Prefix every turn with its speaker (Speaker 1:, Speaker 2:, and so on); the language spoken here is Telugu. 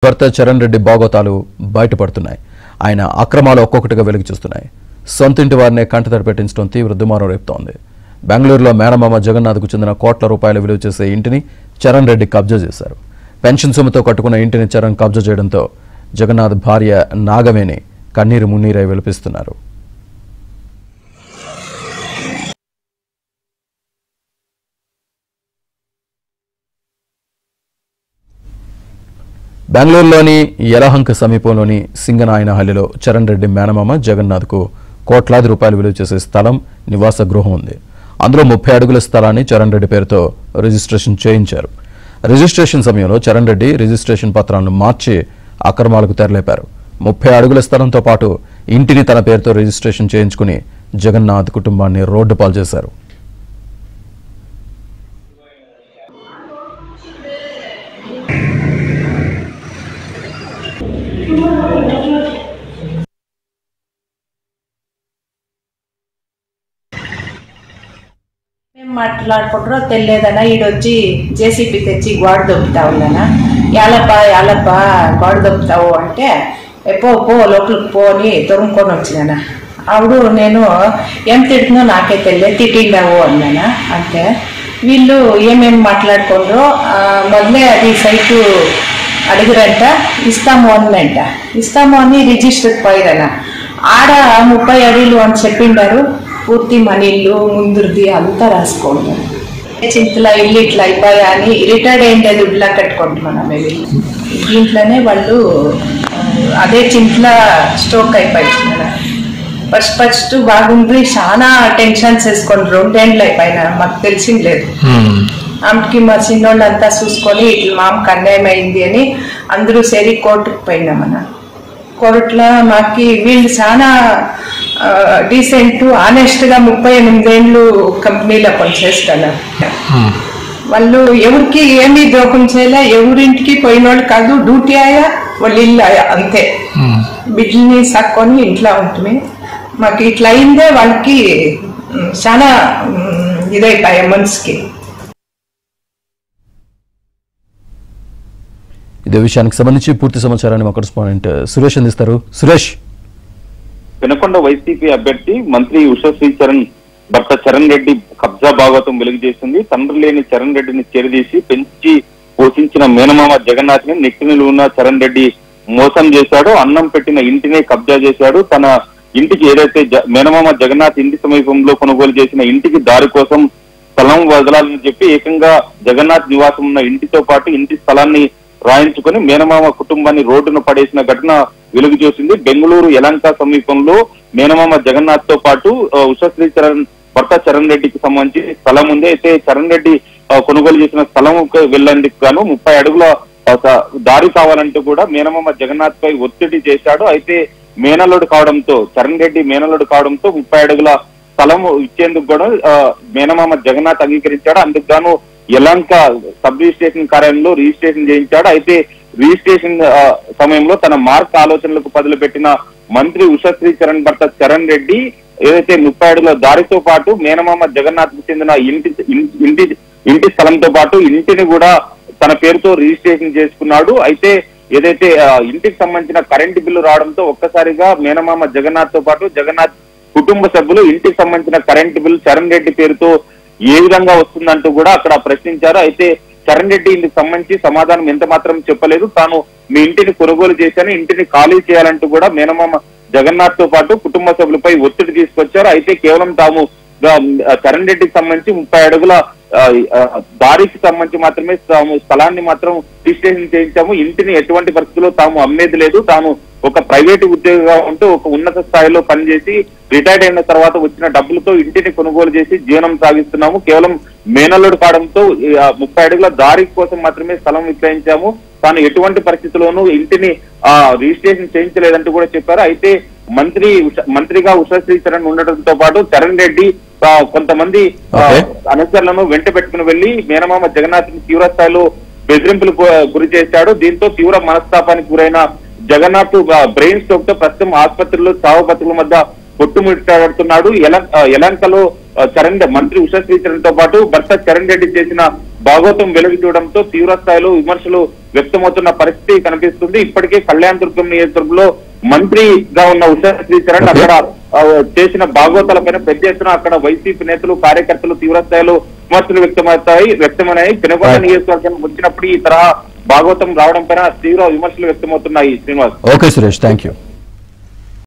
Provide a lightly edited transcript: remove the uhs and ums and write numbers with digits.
Speaker 1: భర్త చరణ్ రెడ్డి బాగోతాలు బయటపడుతున్నాయి. ఆయన అక్రమాలు ఒక్కొక్కటిగా వెలుగు చూస్తున్నాయి. సొంతింటి వారినే కంటతడి పెట్టించడం తీవ్ర దుమారం రేపుతోంది. బెంగళూరులో మేనమామ జగన్నాథ్కు చెందిన కోట్ల రూపాయలు విలువ చేసే ఇంటిని చరణ్ రెడ్డి కబ్జా చేశారు. పెన్షన్ సొమ్ముతో కట్టుకున్న ఇంటిని చరణ్ కబ్జా చేయడంతో జగన్నాథ్ భార్య నాగవేణి కన్నీరు మున్నీరై విలపిస్తున్నారు. బెంగళూరులోని యలహంక సమీపంలోని సింగనాయనహల్లిలో చరణ్ రెడ్డి మేనమామ జగన్నాథ్కు కోట్లాది రూపాయలు విలువ చేసే స్థలం, నివాస గృహం ఉంది. అందులో 30 అడుగుల స్థలాన్ని చరణ్ రెడ్డి పేరుతో రిజిస్ట్రేషన్ చేయించారు. రిజిస్ట్రేషన్ సమయంలో చరణ్ రెడ్డి రిజిస్ట్రేషన్ పత్రాలను మార్చి అక్రమాలకు తెరలేపారు. 30 అడుగుల స్థలంతో పాటు ఇంటిని తన పేరుతో రిజిస్ట్రేషన్ చేయించుకుని జగన్నాథ్ కుటుంబాన్ని రోడ్డు పాలు చేశారు.
Speaker 2: మాట్లాడుకుంటారో తెలియదనా ఈడొచ్చి జేసీపీ తెచ్చి గోడ దొబ్బుతా ఉందనా, యాలప్ప గోడ దొబ్బుతావు అంటే పో లోపలికి పోని తొరుముకొని వచ్చినానా. ఆవిడు నేను ఏం తిడుతుందో నాకే తెలియదు, తిట్టిండావు అన్నానా. అంటే వీళ్ళు ఏమేమి మాట్లాడుకుంటారో మొదలే అది సైటు అడిగిరంట, ఇస్తాము అని రిజిస్టర్ పోయిరనా. ఆడ 30 అడుగులు అని చెప్పిండారు. పూర్తి మన ఇల్లు ముందుది అంతా రాసుకోండి. చింతల ఇల్లు ఇట్లా అయిపోయా అని రిటైర్డ్ అయింది దుడ్లా కట్టుకుంటున్నాను మేము. దీంట్లోనే వాళ్ళు అదే చింతల స్ట్రోక్ అయిపోయింది. ఫస్ట్ బాగుంది, చాలా టెన్షన్స్ వేసుకోండి. 2 ఏళ్ళు అయిపోయినా మాకు తెలిసింది లేదు. ఆమెకి మా చిన్నోళ్ళు అంతా చూసుకొని ఇట్లా మామకు అన్యాయం అయింది అని అందరూ సేరి కోర్టుకు పోయినామన్న. కోర్టులో మాకు వీళ్ళు చాలా డీసెంట్ ఆనెస్ట్గా 38 ఏళ్ళు కంపెనీలో పనిచేస్తున్నారు. వాళ్ళు ఎవరికి ఏమీ ద్రోహం చేయలే, ఎవరింటికి పోయినోళ్ళు కాదు. డ్యూటీ ఆయా వాళ్ళు ఇల్లు ఆయా అంతే. బిడ్డల్ని సాక్కొని ఇంట్లో ఉంటుంది. మాకు ఇట్లా అయిందే వాళ్ళకి చాలా ఇదైపోయా మనసుకి.
Speaker 1: ఇదే విషయానికి సంబంధించి పూర్తి సమాచారాన్ని మా కరెస్పాండెంట్ సురేష్ అందిస్తారు. సురేష్,
Speaker 3: వినకొండ వైసీపీ అభ్యర్థి మంత్రి ఉషశ్రీ చరణ్ భర్త చరణ్ రెడ్డి కబ్జా భాగవతం వెలుగు చేసింది. తండ్రి లేని చరణ్ రెడ్డిని చేరదీసి పెంచి పోషించిన మేనమామ జగన్నాథ్ ని నెక్కినిలు ఉన్న చరణ్ రెడ్డి మోసం చేశాడు. అన్నం పెట్టిన ఇంటినే కబ్జా చేశాడు. తన ఇంటికి ఏదైతే మేనమామ జగన్నాథ్ ఇంటి సమీపంలో కొనుగోలు చేసిన ఇంటికి దారి కోసం స్థలం వదలాలని చెప్పి ఏకంగా జగన్నాథ్ నివాసం ఉన్న ఇంటితో పాటు ఇంటి స్థలాన్ని రాయించుకొని మేనమామ కుటుంబాన్ని రోడ్డును పడేసిన ఘటన వెలుగు చూసింది. బెంగళూరు యలంక సమీపంలో మేనమామ జగన్నాథ్ తో పాటు ఉషశ్రీ చరణ్ భర్త చరణ్ రెడ్డికి సంబంధించి స్థలం ఉంది. అయితే చరణ్ రెడ్డి కొనుగోలు చేసిన స్థలం వెళ్ళేందుకు గాను 30 అడుగుల దారి కావాలంటూ కూడా మేనమామ జగన్నాథ్ పై ఒత్తిడి చేశాడు. అయితే మేనల్లుడు కావడంతో చరణ్ రెడ్డి మేనల్లుడు కావడంతో 30 అడుగుల స్థలం ఇచ్చేందుకు కూడా మేనమామ జగన్నాథ్ అంగీకరించాడు. అందుకు గాను యలంక సబ్ రిజిస్ట్రేషన్ కార్యాలయంలో రిజిస్ట్రేషన్ చేయించాడు. అయితే రిజిస్ట్రేషన్ సమయంలో తన మార్క్ ఆలోచనలకు పదులు పెట్టిన మంత్రి ఉషశ్రీ చరణ్ భర్త చరణ్ రెడ్డి ఏదైతే 30 అడుగుల దారితో పాటు మేనమామ జగన్నాథ్ కు చెందిన ఇంటి స్థలంతో పాటు ఇంటిని కూడా తన పేరుతో రిజిస్ట్రేషన్ చేసుకున్నాడు. అయితే ఏదైతే ఇంటికి సంబంధించిన కరెంటు బిల్లు రావడంతో ఒక్కసారిగా మేనమామ జగన్నాథ్ తో పాటు జగన్నాథ్ కుటుంబ సభ్యులు ఇంటికి సంబంధించిన కరెంటు బిల్లు చరణ్ రెడ్డి పేరుతో ఏ విధంగా వస్తుందంటూ కూడా అక్కడ ప్రశ్నించారు. అయితే చరణ్ రెడ్డి ఇందుకు సంబంధించి సమాధానం ఎంత మాత్రం చెప్పలేదు. తాను మీ ఇంటిని కొనుగోలు చేశాను, ఇంటిని ఖాళీ చేయాలంటూ కూడా మేనమామ జగన్నాథ్ తో పాటు కుటుంబ సభ్యులపై ఒత్తిడి తీసుకొచ్చారు. అయితే కేవలం తాము చరణ్ రెడ్డికి సంబంధించి 30 అడుగుల దారికి సంబంధించి మాత్రమే స్థలాన్ని మాత్రం రిజిస్ట్రేషన్ చేయించాము. ఇంటిని ఎటువంటి పరిస్థితుల్లో తాము అమ్మేది లేదు. తాను ఒక ప్రైవేటు ఉద్యోగిగా ఉంటూ ఒక ఉన్నత స్థాయిలో పనిచేసి రిటైర్డ్ అయిన తర్వాత వచ్చిన డబ్బులతో ఇంటిని కొనుగోలు చేసి జీవనం సాగిస్తున్నాము. కేవలం మేనల్లుడు కావడంతో 30 అడుగుల దారి కోసం మాత్రమే స్థలం విక్రయించాము. తాను ఎటువంటి పరిస్థితుల్లోనూ ఇంటిని రిజిస్ట్రేషన్ చేయించలేదంటూ కూడా చెప్పారు. అయితే మంత్రిగా ఉషశ్రీ చరణ్ ఉండటంతో పాటు చరణ్ రెడ్డి కొంతమంది అనుచరులను వెంట పెట్టుకుని వెళ్లి మేనమామ జగన్నాథ్ ని తీవ్ర స్థాయిలో బెదిరింపులకు గురి చేశాడు. దీంతో తీవ్ర మనస్తాపానికి గురైన జగన్నాథ్ బ్రెయిన్ స్ట్రోక్ తో ప్రస్తుతం ఆసుపత్రిలో చావు బతుకుల మధ్య కొట్టుమిట్టాడుతున్నాడు. యలంకలో మంత్రి ఉషశ్రీ చరణ్ తో పాటు భర్త చరణ్ రెడ్డి చేసిన భాగోతం వెలుగు చూడడంతో తీవ్ర స్థాయిలో విమర్శలు వ్యక్తమవుతున్న పరిస్థితి కనిపిస్తుంది. ఇప్పటికే కళ్యాణ్ దుర్గం నియోజకవర్గంలో మంత్రిగా ఉన్న ఉషశ్రీ చరణ్ అక్కడ చేసిన భాగోతాలపైన పెద్ద ఎత్తున అక్కడ వైసీపీ నేతలు కార్యకర్తలు తీవ్ర స్థాయిలో విమర్శలు వ్యక్తమయ్యాయి. పెనుగొండ నియోజకవర్గం వచ్చినప్పుడు ఈ తరహా భాగోతం రావడం పైన తీవ్ర విమర్శలు వ్యక్తమవుతున్నాయి. Srinivas.
Speaker 1: Okay Suresh, thank you.